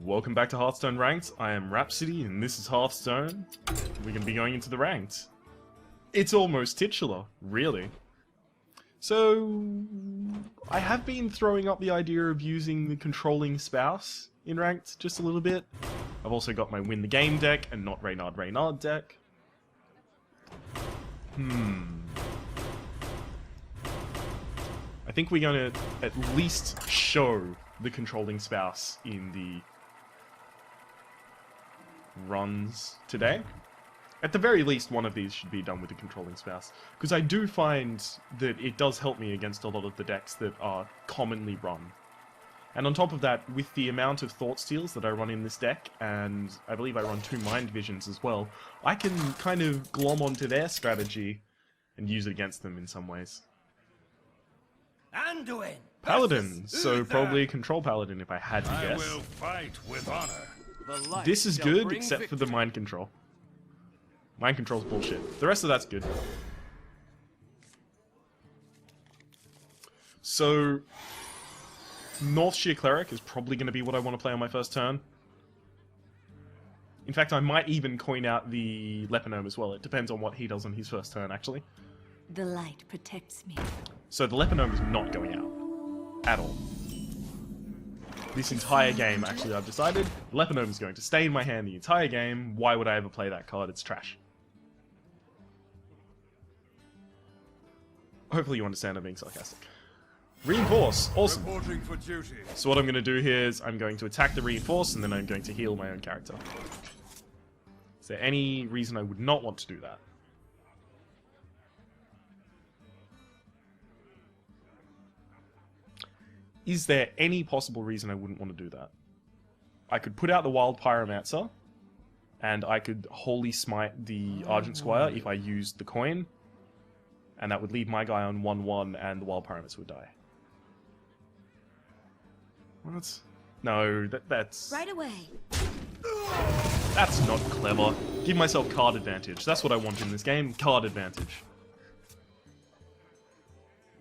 Welcome back to Hearthstone Ranked. I am Rhapsody and this is Hearthstone. We're going to be going into the Ranked. It's almost titular, really. So, I have been throwing up the idea of using the controlling spouse in Ranked just a little bit. I've also got my win the game deck and not Reynard deck. I think we're going to at least show the controlling spouse in the runs today. At the very least, one of these should be done with the controlling spouse, because I do find that it does help me against a lot of the decks that are commonly run. And on top of that, with the amount of Thought Steals that I run in this deck, and I believe I run 2 Mind Visions as well, I can kind of glom onto their strategy and use it against them in some ways. Anduin! Paladin, so probably a control paladin if I had to guess. I will fight with honor. This is good, except for the mind control. Mind control's bullshit. The rest of that's good. So, Northshire Cleric is probably going to be what I want to play on my first turn. In fact, I might even coin out the Leponome as well. It depends on what he does on his first turn, actually. The light protects me. So the Leponome is not going out. At all. This entire game, actually, I've decided, the Leponome is going to stay in my hand the entire game. Why would I ever play that card? It's trash. Hopefully you understand I'm being sarcastic. Reinforce! Awesome! Reporting for duty. So what I'm going to do here is I'm going to attack the Reinforce, and then I'm going to heal my own character. Is there any reason I would not want to do that? Is there any possible reason I wouldn't want to do that? I could put out the Wild Pyromancer, and I could Holy Smite the Argent Squire if I used the coin, and that would leave my guy on 1/1 and the Wild Pyromancer would die. What? No, that's... Right away. That's not clever. Give myself card advantage. That's what I want in this game, card advantage.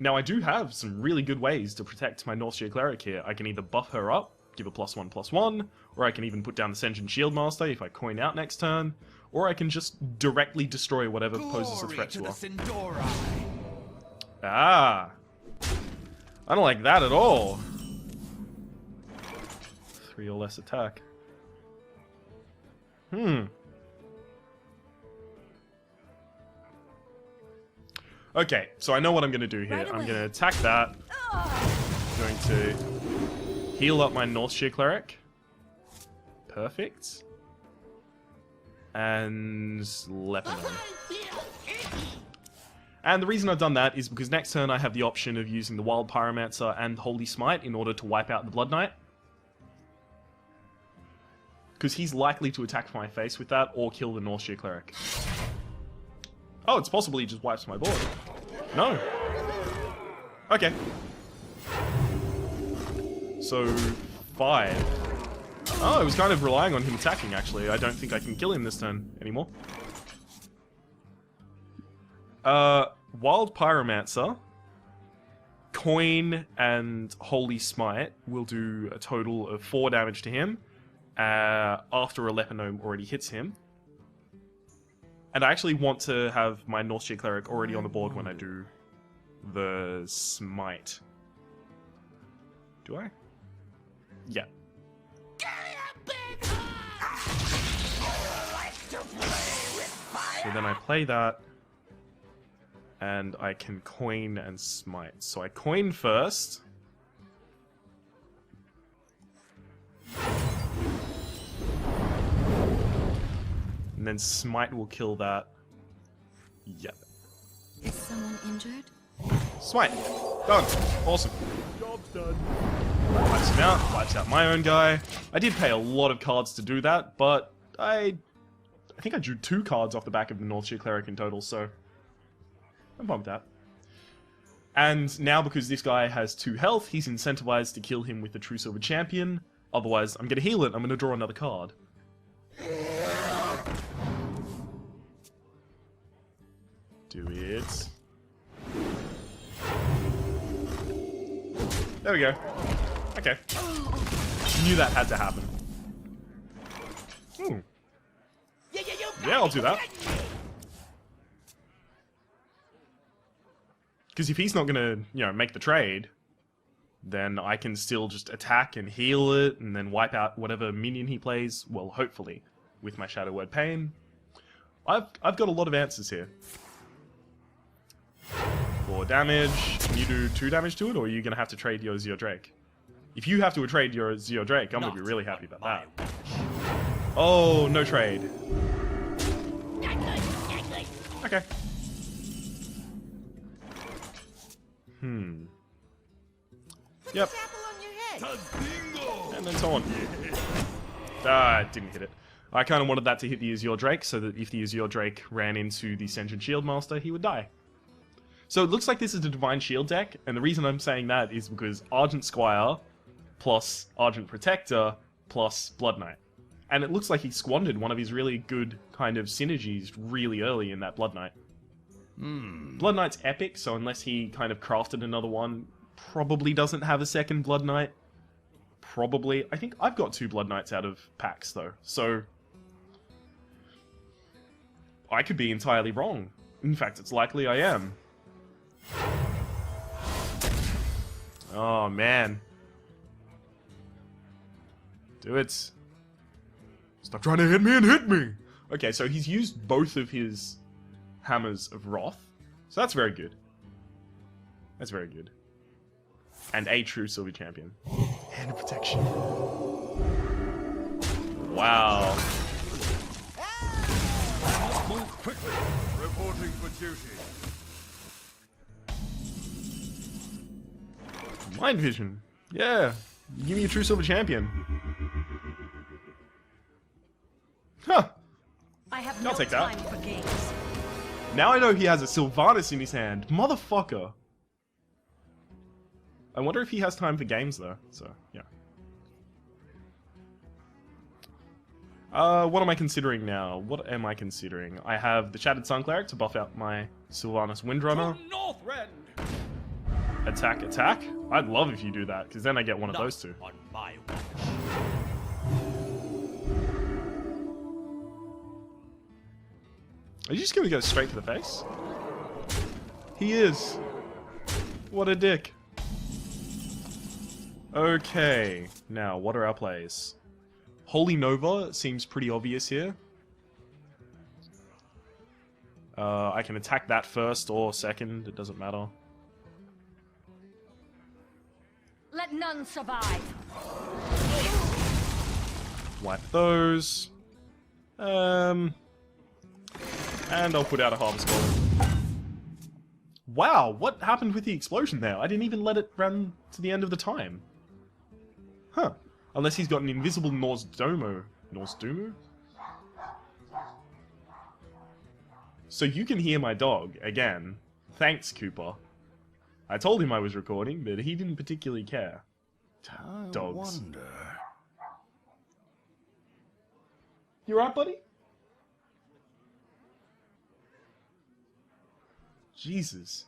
Now, I do have some really good ways to protect my Northshire Cleric here. I can either buff her up, give a +1/+1, or I can even put down the Sentient Shieldmaster if I coin out next turn, or I can just directly destroy whatever poses a threat to her. Ah! I don't like that at all. 3 or less attack. Okay, so I know what I'm going to do here. I'm going to attack that. I'm going to heal up my Northshire Cleric. Perfect. And Leponome. And the reason I've done that is because next turn I have the option of using the Wild Pyromancer and Holy Smite in order to wipe out the Blood Knight. Because he's likely to attack my face with that or kill the Northshire Cleric. Oh, it's possible he just wipes my board. No. Okay. So, 5. Oh, I was kind of relying on him attacking, actually. I don't think I can kill him this turn anymore. Wild Pyromancer, Coin, and Holy Smite will do a total of 4 damage to him after a Leponome already hits him. And I actually want to have my Northshire Cleric already on the board when I do the Smite. Do I? Yeah. So then I play that, and I can coin and smite. So I coin first. And then smite will kill that. Yep. Is someone injured? Smite. Done. Awesome. Job's done. Wipes him out. Wipes out my own guy. I did pay a lot of cards to do that, but I think I drew 2 cards off the back of the Northshire Cleric in total, so I'm pumped with that. And now because this guy has 2 health, he's incentivized to kill him with the True Silver Champion. Otherwise, I'm going to heal it. I'm going to draw another card. Do it. There we go. Okay. Knew that had to happen. Hmm. Yeah, I'll do that. Because if he's not gonna, you know, make the trade, then I can still just attack and heal it, and then wipe out whatever minion he plays. Well, hopefully, with my Shadow Word Pain. I've got a lot of answers here. 4 damage. Can you do 2 damage to it, or are you gonna have to trade your Zeo Drake? If you have to trade your Zeo Drake, I'm gonna be really happy about that. Oh, no trade. Okay. Yep. And then so on. Ah, it didn't hit it. I kind of wanted that to hit the Azure Drake, so that if the Azure Drake ran into the Sentient Shield Master, he would die. So it looks like this is a Divine Shield deck, and the reason I'm saying that is because Argent Squire plus Argent Protector plus Blood Knight. And it looks like he squandered one of his really good kind of synergies really early in that Blood Knight. Blood Knight's epic, so unless he kind of crafted another one, probably doesn't have a second Blood Knight. Probably. I think I've got 2 Blood Knights out of packs, though, so I could be entirely wrong. In fact, it's likely I am. Oh, man. Do it. Stop trying to hit me and hit me! Okay, so he's used both of his Hammers of Wrath. So that's very good. That's very good. And a true Silver Champion. Hand of Protection. Wow. Move quickly. Reporting for duty. Mind Vision. Yeah. Give me a true Silver Champion. Huh. I have I'll no take that. time for games. Now I know he has a Sylvanas in his hand. Motherfucker. I wonder if he has time for games, though. So, yeah. What am I considering now? What am I considering? I have the Shattered Sun Cleric to buff out my Sylvanas Windrunner. Northrend. Attack, attack? I'd love if you do that, because then I get one of those two. On my watch. Are you just gonna go straight to the face? He is. What a dick. Okay, now what are our plays? Holy Nova seems pretty obvious here. I can attack that first or second, it doesn't matter. Let none survive. Wipe those. And I'll put out a Harvest Golem. Wow, what happened with the explosion there? I didn't even let it run to the end of the time. Huh. Unless he's got an invisible Norse Domo. Norse Domo? So you can hear my dog, again. Thanks, Cooper. I told him I was recording, but he didn't particularly care. Dogs. Wonder. You right, buddy? Jesus.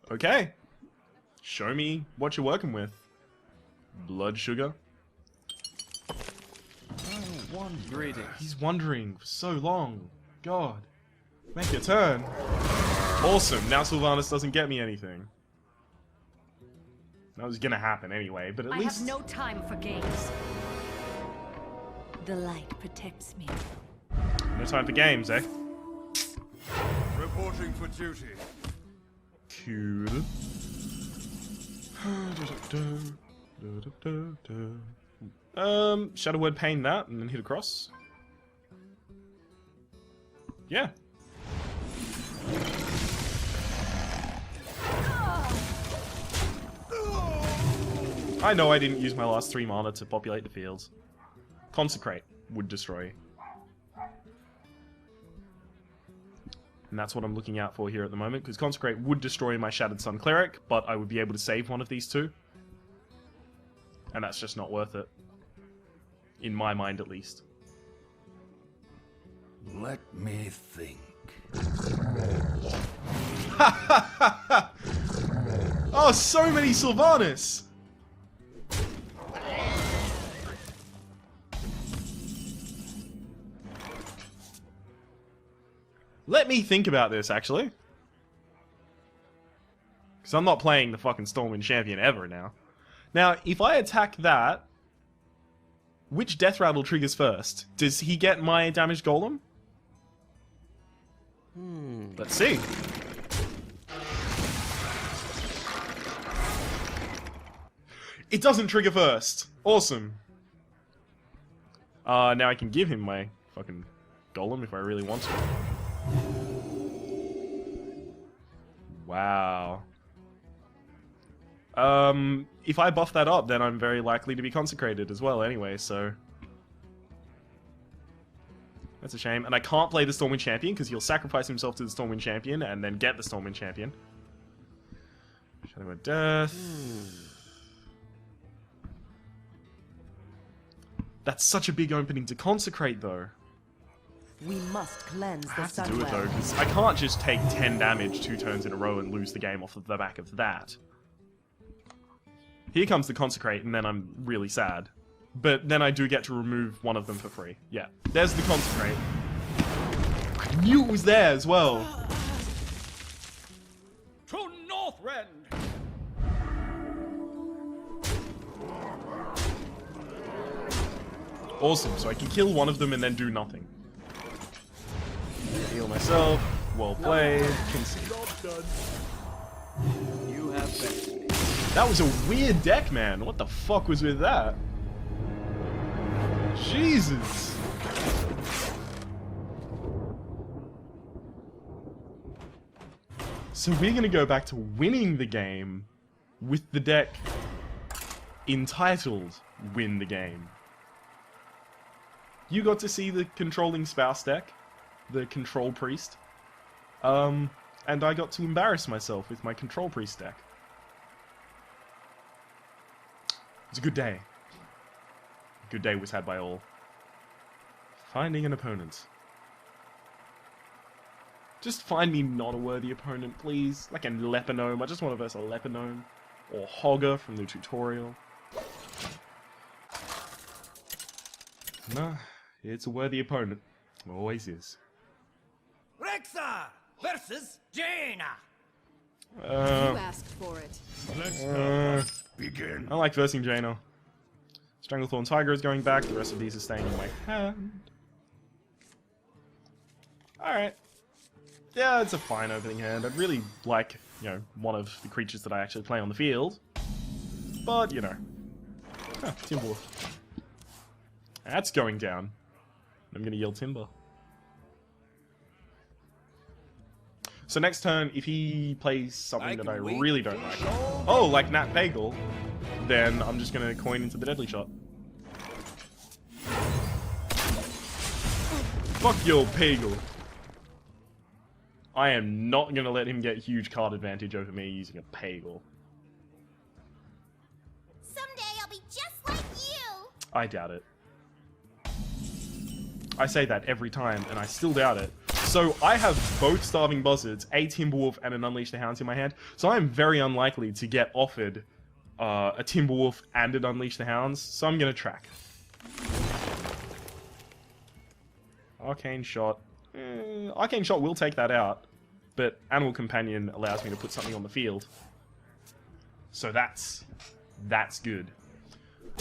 Okay. Show me what you're working with. Blood sugar. Greetings. He's wondering for so long. God. Make your turn. Awesome. Now Sylvanas doesn't get me anything. That was gonna happen anyway, but at I least... have no time for games. The light protects me. No time for games, eh? Reporting for duty. Cool. Shadow Word Pain that, and then hit across. Yeah. I know I didn't use my last 3 mana to populate the fields. Consecrate would destroy. And that's what I'm looking out for here at the moment, because Consecrate would destroy my Shattered Sun Cleric, but I would be able to save one of these two. And that's just not worth it. In my mind, at least. Let me think. Oh, so many Sylvanas! Let me think about this, actually. Because I'm not playing the fucking Stormwind Champion ever now. Now, if I attack that, which Death Rattle triggers first? Does he get my damaged golem? Let's see. It doesn't trigger first. Awesome. Now I can give him my fucking golem if I really want to. Wow. If I buff that up, then I'm very likely to be consecrated as well anyway, so... That's a shame. And I can't play the Stormwind Champion, because he'll sacrifice himself to the Stormwind Champion, and then get the Stormwind Champion. Shadow of Death... That's such a big opening to consecrate, though. We must cleanse I the have to do it, though, Sunwell. because I can't just take 10 damage 2 turns in a row and lose the game off of the back of that. Here comes the consecrate, and then I'm really sad. But then I do get to remove one of them for free. Yeah, there's the consecrate. I knew it was there as well. To Northrend! Awesome, so I can kill one of them and then do nothing. Heal myself. Well played. Concede. You have benched me. That was a weird deck, man. What the fuck was with that? Jesus. So we're gonna go back to winning the game with the deck entitled Win the Game. You got to see the controlling spouse deck, the control priest, and I got to embarrass myself with my control priest deck. It's a good day. A good day was had by all. Finding an opponent. Just find me not a worthy opponent, please. Like a Leponome. I just want to verse a Leponome. Or Hogger from the tutorial. No, it's a worthy opponent. Always is. Rexar versus Jaina. You asked for it. Let's begin. I like versing Jaina. Stranglethorn Tiger is going back. The rest of these are staying in my hand. Alright. Yeah, it's a fine opening hand. I'd really like, you know, one of the creatures that I actually play on the field. But, you know. Huh, Timberwolf. That's going down. I'm gonna yield Timber. So next turn, if he plays something that I really don't like, oh, like Nat Pagel, then I'm just gonna coin into the Deadly Shot. Fuck your Pagel. I am not gonna let him get huge card advantage over me using a Pagel. Someday I'll be just like you! I doubt it. I say that every time, and I still doubt it. So I have both Starving Buzzards, a Timberwolf, and an Unleash the Hounds in my hand, so I am very unlikely to get offered a Timberwolf and an Unleash the Hounds, so I'm gonna track. Arcane Shot. Arcane Shot will take that out, but Animal Companion allows me to put something on the field. So that's good.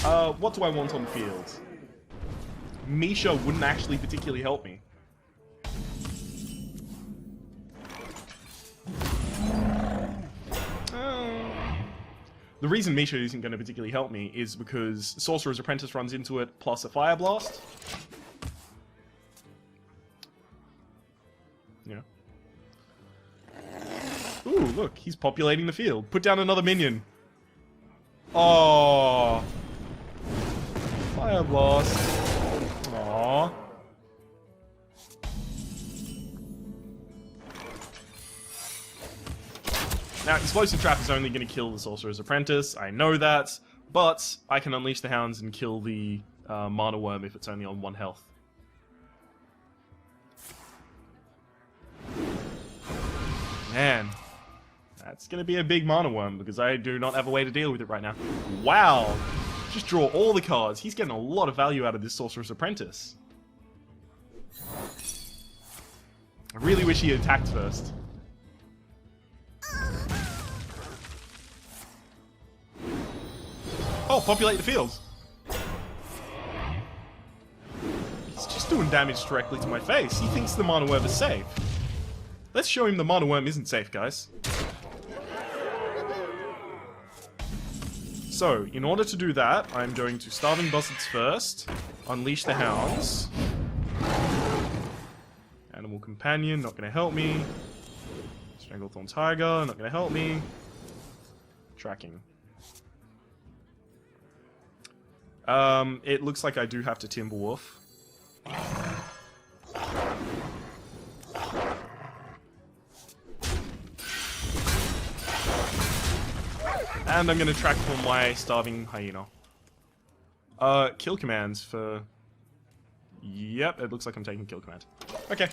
What do I want on the field? Misha wouldn't actually particularly help me. The reason Misha isn't going to particularly help me is because Sorcerer's Apprentice runs into it, plus a Fire Blast. Yeah. Ooh, look, he's populating the field. Put down another minion. Oh. Fire Blast. Aww. Now, Explosive Trap is only going to kill the Sorcerer's Apprentice, I know that, but I can Unleash the Hounds and kill the Mana Worm if it's only on 1 health. Man, that's going to be a big Mana Worm, because I do not have a way to deal with it right now. Wow! Just draw all the cards. He's getting a lot of value out of this Sorcerer's Apprentice. I really wish he had attacked first. Oh, populate the fields. He's just doing damage directly to my face. He thinks the Mana Worm is safe. Let's show him the Mana Worm isn't safe, guys. So, in order to do that, I'm going to Starving Buzzards first, Unleash the Hounds. Animal Companion, not going to help me. Stranglethorn Tiger, not going to help me. Tracking. It looks like I do have to Timberwolf. And I'm gonna track for my Starving Hyena. Kill commands for... Yep, it looks like I'm taking kill command. Okay.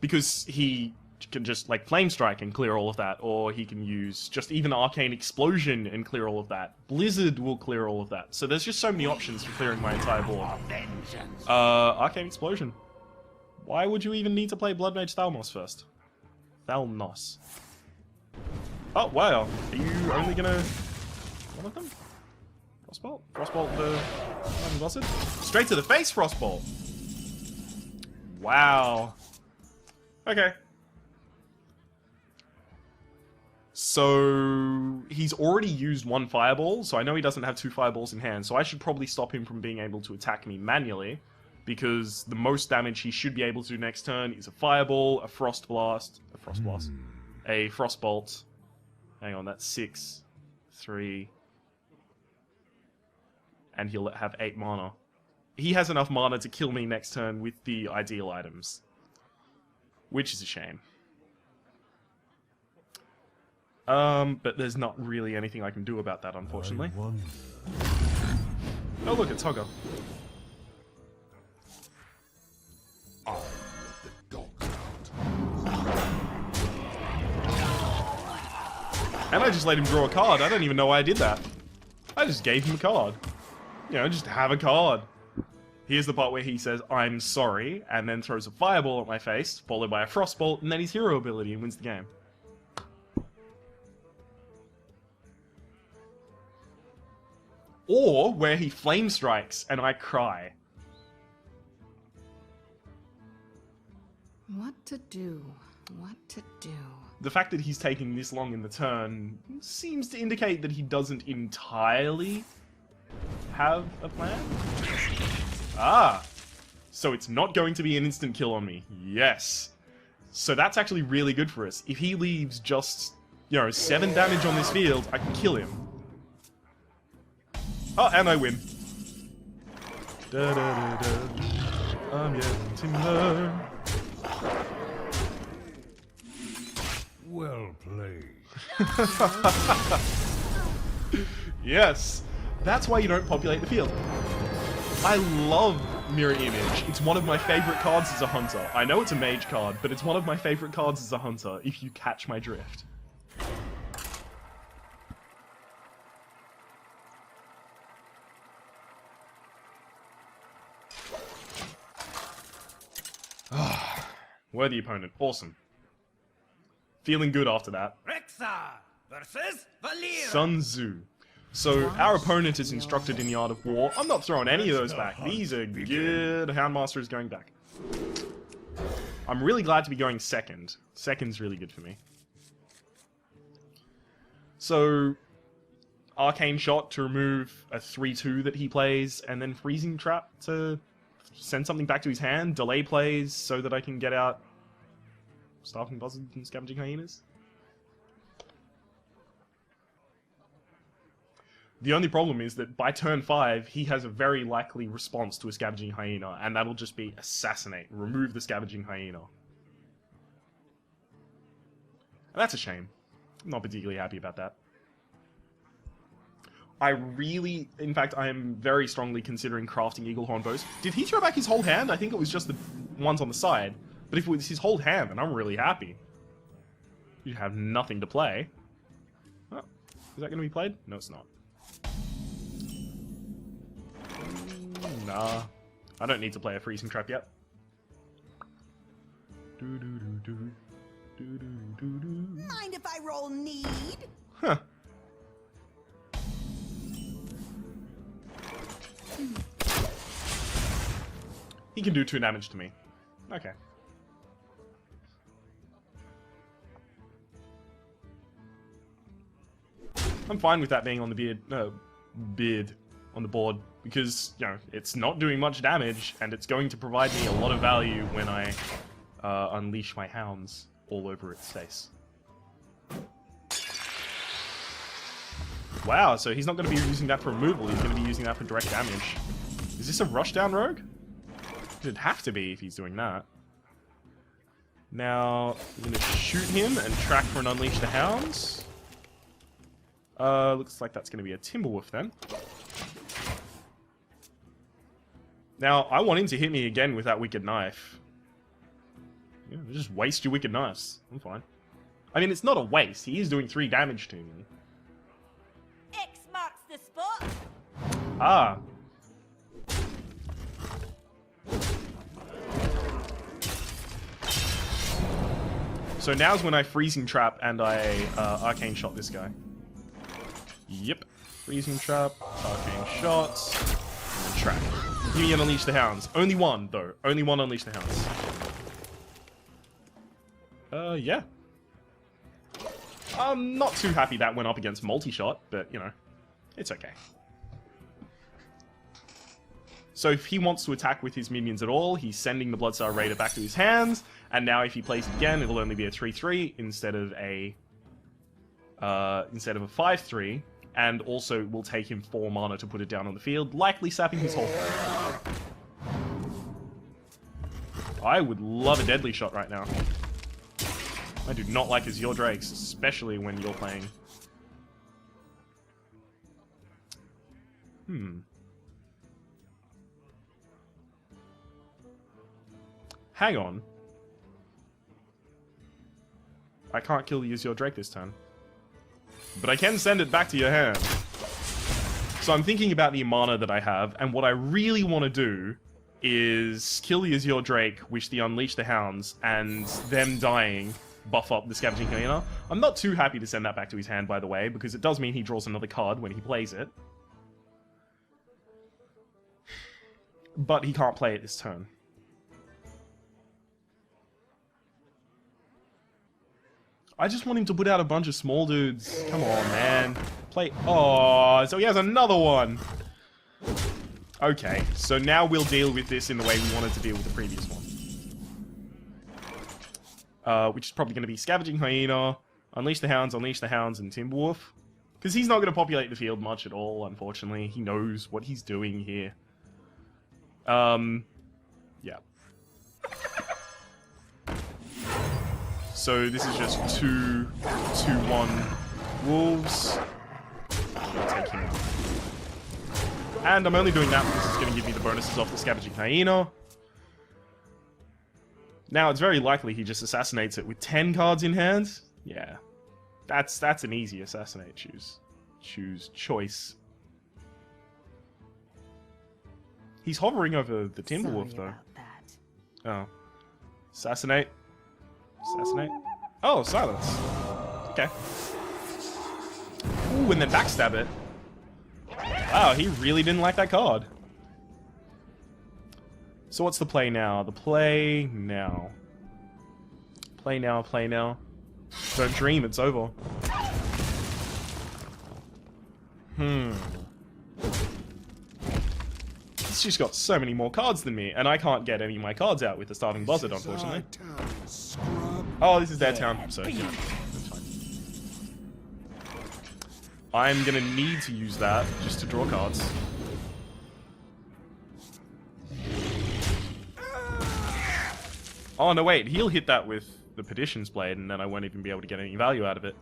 Because he can just, like, Flame Strike and clear all of that, or he can use just even Arcane Explosion and clear all of that. Blizzard will clear all of that. So there's just so many options for clearing my entire board. Arcane Explosion. Why would you even need to play Blood Mage Thalmos first? Thalmos. Oh, wow. Are you only gonna... One of them? Frostbolt? Frostbolt the... Buzzard? Straight to the face, Frostbolt! Wow. Okay. So... He's already used one Fireball, so I know he doesn't have two Fireballs in hand, so I should probably stop him from being able to attack me manually, because the most damage he should be able to do next turn is a Fireball, a Frost Blast, a Frostbolt. Hang on, that's 6, 3, and he'll have 8 mana. He has enough mana to kill me next turn with the ideal items, which is a shame. But there's not really anything I can do about that, unfortunately. Oh look, it's Hogger. And I just let him draw a card. I don't even know why I did that. I just gave him a card. You know, just have a card. Here's the part where he says, I'm sorry, and then throws a Fireball at my face, followed by a Frostbolt, and then his hero ability and wins the game. Or where he Flame Strikes and I cry. What to do? What to do? The fact that he's taking this long in the turn seems to indicate that he doesn't entirely have a plan. Ah! So it's not going to be an instant kill on me. Yes. So that's actually really good for us. If he leaves just, you know, 7 damage on this field, I can kill him. Oh, and I win. Da, da, da, da. I'm yet to learn. Well played. Yes, that's why you don't populate the field. I love Mirror Image. It's one of my favorite cards as a hunter. I know it's a mage card, but it's one of my favorite cards as a hunter, if you catch my drift. Worthy opponent. Awesome. Feeling good after that. versus Valir. Sun Tzu. So, our opponent is instructed in the art of war. I'm not throwing any of those back. These are good. Houndmaster is going back. I'm really glad to be going second. Second's really good for me. So, Arcane Shot to remove a 3-2 that he plays, and then Freezing Trap to send something back to his hand. Delay plays so that I can get out Starving Buzzards and Scavenging Hyenas. The only problem is that by turn 5, he has a very likely response to a Scavenging Hyena, and that'll just be Assassinate. Remove the Scavenging Hyena. And that's a shame. I'm not particularly happy about that. I really, in fact, I am very strongly considering crafting Eaglehorn Bows. Did he throw back his whole hand? I think it was just the ones on the side. But if it was his whole hand, then I'm really happy. You have nothing to play. Oh, is that going to be played? No, it's not. Nah. I don't need to play a Freezing Trap yet. Mind if I roll need? Huh. He can do 2 damage to me. Okay. I'm fine with that being on the beard on the board, because, you know, it's not doing much damage, and it's going to provide me a lot of value when I unleash my hounds all over its face. Wow, so he's not going to be using that for removal, he's going to be using that for direct damage. Is this a rushdown rogue? It'd have to be if he's doing that. Now, I'm going to shoot him and track for an Unleash the Hounds. Looks like that's going to be a Timberwolf then. Now, I want him to hit me again with that Wicked Knife. Yeah, just waste your Wicked Knives. I'm fine. I mean, it's not a waste. He is doing 3 damage to me. X marks the spot. Ah. So now's when I Freezing Trap and I Arcane Shot this guy. Yep. Freezing Trap, Arcane Shots, and then Trap. Give me an Unleash the Hounds. Only one, though. Only one Unleash the Hounds. Yeah. I'm not too happy that went up against multi-shot, but, you know, it's okay. So if he wants to attack with his minions at all, he's sending the Bloodstar Raider back to his hands, and now if he plays it again, it'll only be a 3/3 instead of a 5/3, and also will take him 4 mana to put it down on the field, likely sapping his whole thing. I would love a Deadly Shot right now. I do not like Azure Drakes, especially when you're playing. Hang on. I can't kill the Azure Drake this turn. But I can send it back to your hand. So I'm thinking about the mana that I have, and what I really want to do is kill the Azure Drake, wish the Unleash the Hounds, and them dying buff up the Scavenging Hyena. I'm not too happy to send that back to his hand, by the way, because it does mean he draws another card when he plays it. But he can't play it this turn. I just want him to put out a bunch of small dudes. Come on, man. Play... Oh, so he has another one. Okay, so now we'll deal with this in the way we wanted to deal with the previous one. Which is probably going to be Scavenging Hyena, Unleash the Hounds, and Timberwolf. Because he's not going to populate the field much at all, unfortunately. He knows what he's doing here. Yeah. So this is just 2/1 wolves. I'm gonna take him out. And I'm only doing that because it's going to give me the bonuses off the Scavenging Hyena. Now it's very likely he just assassinates it with 10 cards in hand. Yeah, that's an easy assassinate choice. He's hovering over the Timberwolf though. Oh, assassinate. Assassinate. Oh, silence. Okay. Ooh, and then backstab it. Wow, he really didn't like that card. So what's the play now? The play now. Play now, play now. Don't dream, it's over. He's just got so many more cards than me, and I can't get any of my cards out with the starting buzzard, unfortunately. Oh, this is their town, so yeah, that's fine. I'm gonna need to use that just to draw cards. Oh, no, wait, he'll hit that with the Petition's Blade, and then I won't even be able to get any value out of it.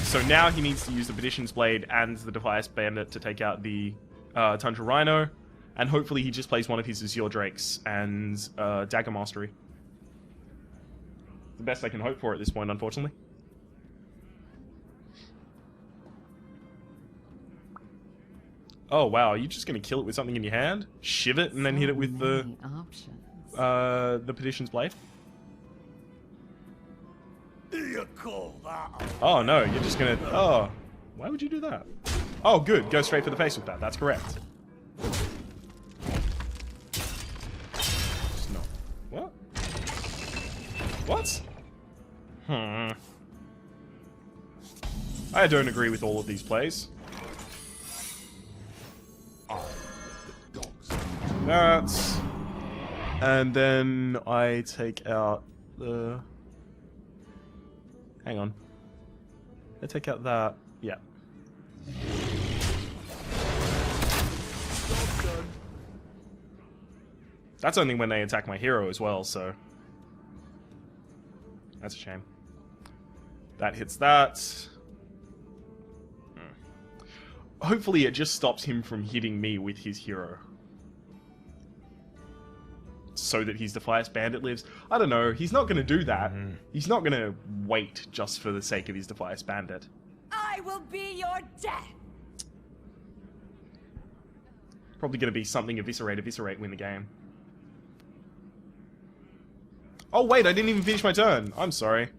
So now he needs to use the Petition's Blade and the Defias Bandit to take out the Tundra Rhino, and hopefully he just plays one of his Azure Drakes and Dagger Mastery. The best I can hope for at this point, unfortunately. Oh wow, are you just gonna kill it with something in your hand? Shiv it and then hit it with the... Options. the Petition's Blade. You call that? Oh no, you're just gonna... Oh, why would you do that? Oh good, go straight for the face with that, that's correct. Just not... What? What? I don't agree with all of these plays. That's... And then I take out the... Hang on. I take out that... Yeah. That's only when they attack my hero as well, so... That's a shame. That hits that. Hopefully it just stops him from hitting me with his hero. So that his Defias Bandit lives. I don't know, he's not going to do that. He's not going to wait just for the sake of his Defias Bandit. I will be your death. Probably going to be something eviscerate, win the game. Oh wait, I didn't even finish my turn. I'm sorry.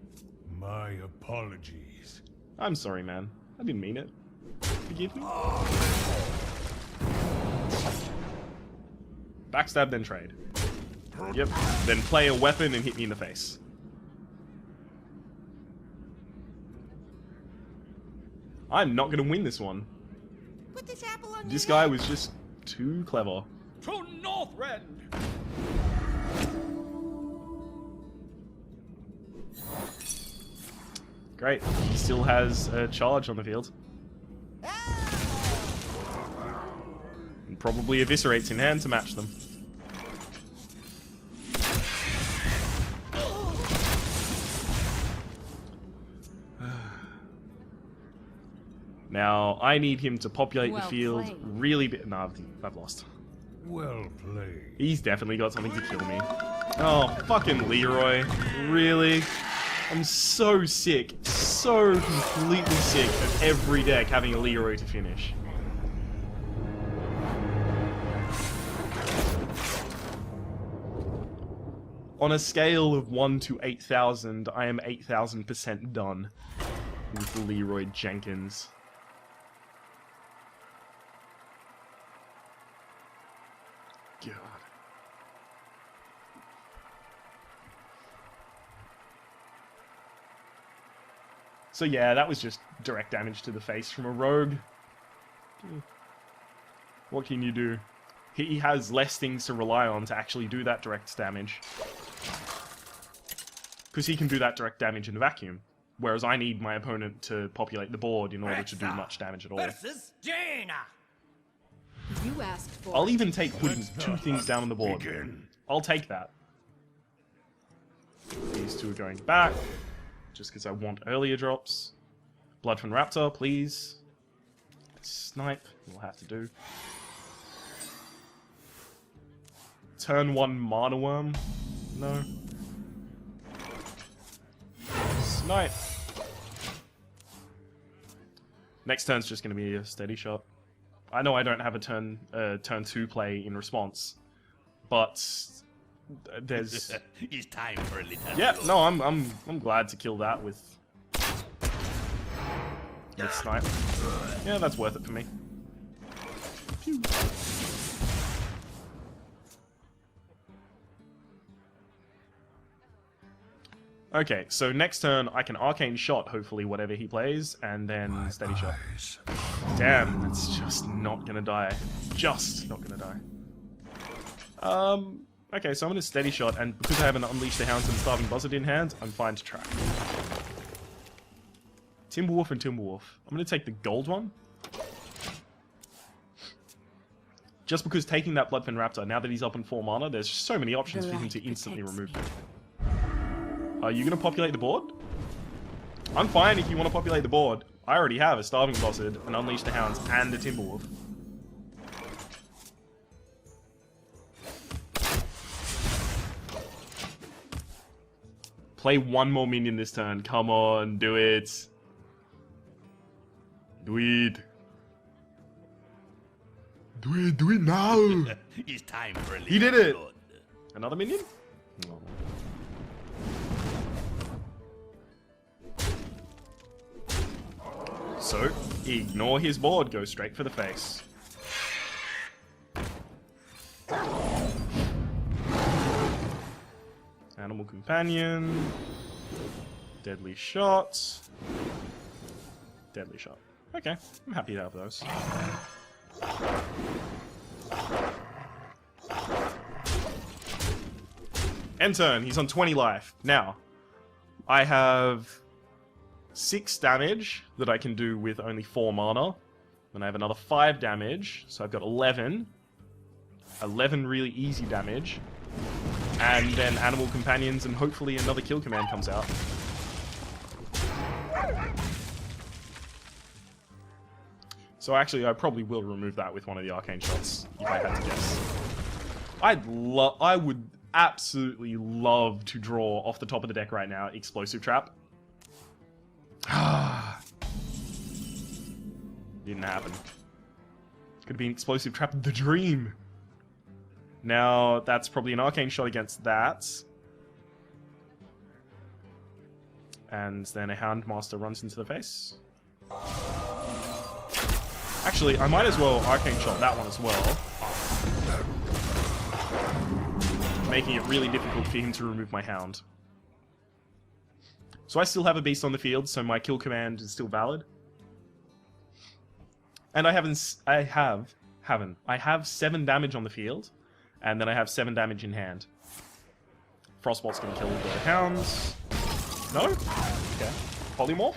My apologies. I'm sorry, man. I didn't mean it. Forgive me? Backstab, then trade. Yep. Then play a weapon and hit me in the face. I'm not going to win this one. Put this apple on This your guy head. was just too clever. To Northrend! Great. He still has a charge on the field. And probably eviscerates in hand to match them. Now, I need him to populate the Well field played. really bit. No, I've lost. Well played. He's definitely got something to kill me. Oh, fucking Leroy. Really? I'm so sick. So completely sick of every deck having a Leroy to finish. On a scale of 1 to 8,000, I am 8,000% done with Leroy Jenkins. God. So yeah, that was just direct damage to the face from a rogue. What can you do? He has less things to rely on to actually do that direct damage. Because he can do that direct damage in a vacuum. Whereas I need my opponent to populate the board in order to do much damage at all. Versus Jaina. You asked for I'll it. even take putting two things down on the board. Begin. I'll take that. These two are going back. Just because I want earlier drops. Blood from Raptor, please. Snipe, we'll have to do. Turn 1 Mana Worm. No. Snipe. Next turn's just going to be a steady shot. I know I don't have a turn 2 play in response, but there's It's time for a little. yeah. No, I'm glad to kill that with snipe. Yeah, that's worth it for me. Phew. Okay, so next turn I can Arcane Shot, hopefully, whatever he plays, and then Steady Shot. Damn, that's just not gonna die. Just not gonna die. Okay, so I'm gonna Steady Shot, and because I have an Unleash the Hounds and Starving Buzzard in hand, I'm fine to track. Timberwolf and Timberwolf. I'm gonna take the gold one. Just because taking that Bloodfen Raptor, now that he's up on 4 mana, there's so many options for him to instantly remove them. Are you going to populate the board? I'm fine if you want to populate the board. I already have a Starving Buzzard, an Unleash the Hounds, and a Timberwolf. Play one more minion this turn. Come on, do it. Do it. Do it now. It's time for a little. He did it. blood. Another minion? Oh. So, ignore his board, go straight for the face. Animal Companion. Deadly Shot. Deadly Shot. Okay, I'm happy to have those. End turn, he's on 20 life. Now, I have 6 damage that I can do with only 4 mana. Then I have another 5 damage, so I've got 11. 11 really easy damage. And then Animal Companions, and hopefully another kill command comes out. So actually, I probably will remove that with one of the arcane shots, if I had to guess. I would absolutely love to draw off the top of the deck right now, Explosive Trap. Didn't happen. Could have been Explosive Trap the Dream. Now, that's probably an arcane shot against that. And then a Houndmaster runs into the face. Actually, I might as well arcane shot that one as well. Making it really difficult for him to remove my Hound. So I still have a beast on the field, so my kill command is still valid. And I have 7 damage on the field, and then I have 7 damage in hand. Frostbolt's gonna kill the hounds. No? Okay. Polymorph?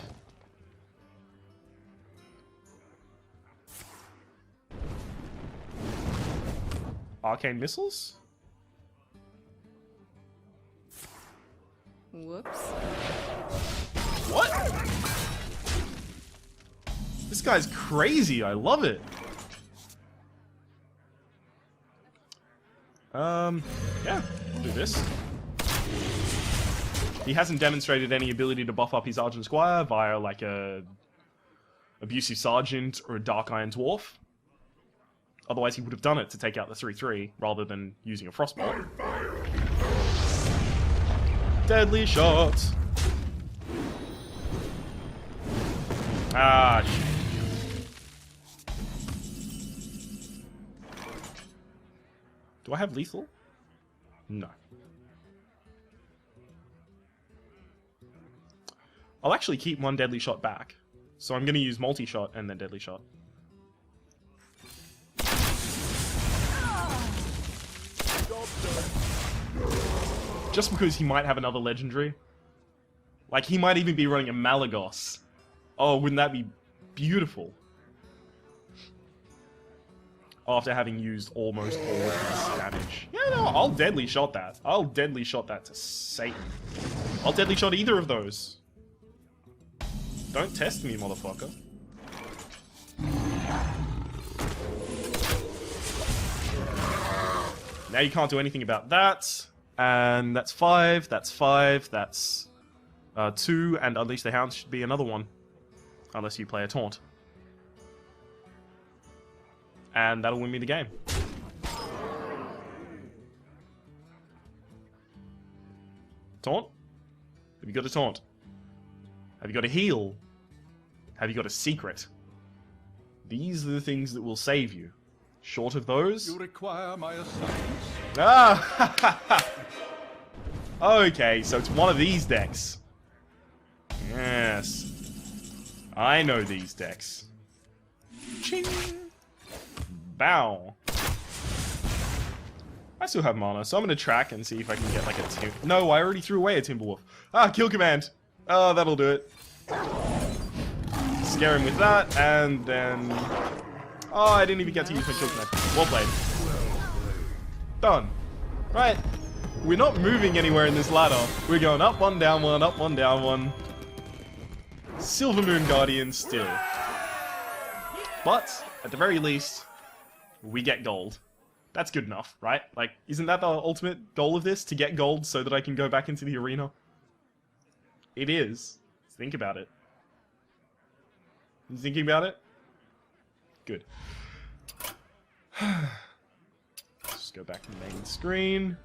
Arcane missiles? Whoops. What? This guy's crazy, I love it. Yeah, I'll do this. He hasn't demonstrated any ability to buff up his Argent Squire via, like, a Abusive Sergeant or a Dark Iron Dwarf. Otherwise, he would have done it to take out the 3/3, rather than using a Frostbolt. Deadly Shot! Ah, shit. Do I have lethal? No. I'll actually keep 1 Deadly Shot back. So I'm going to use multi-shot and then Deadly Shot. Just because he might have another legendary. Like, he might even be running a Malagos. Oh, wouldn't that be beautiful? After having used almost all of his damage. Yeah, no, I'll Deadly Shot that. I'll Deadly Shot that to Satan. I'll Deadly Shot either of those. Don't test me, motherfucker. Now you can't do anything about that. And that's 5, that's 5, that's 2, and Unleash the Hound should be another one. Unless you play a Taunt. And that'll win me the game. Taunt? Have you got a Taunt? Have you got a Heal? Have you got a Secret? These are the things that will save you. Short of those... You require my assistance. Ah! Okay, so it's one of these decks. Yes. I know these decks. Ching! Bow. I still have mana, so I'm gonna track and see if I can get like a Tim... No, I already threw away a Timberwolf. Ah, kill command! Oh, that'll do it. Scare him with that, and then... Oh, I didn't even get to use my kill command. Well played. Done. Right. We're not moving anywhere in this ladder. We're going up one, down one, up one, down one. Silver Moon Guardian still. But, at the very least, we get gold. That's good enough, right? Like, isn't that the ultimate goal of this? To get gold so that I can go back into the arena? It is. Think about it. You thinking about it? Good. Just go back to the main screen.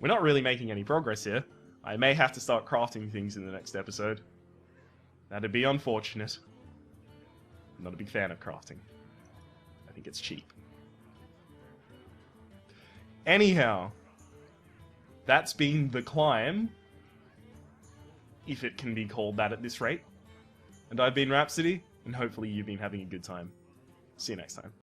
We're not really making any progress here. I may have to start crafting things in the next episode. That'd be unfortunate. I'm not a big fan of crafting. I think it's cheap. Anyhow, that's been the climb, if it can be called that at this rate. And I've been Rhapsody, and hopefully you've been having a good time. See you next time.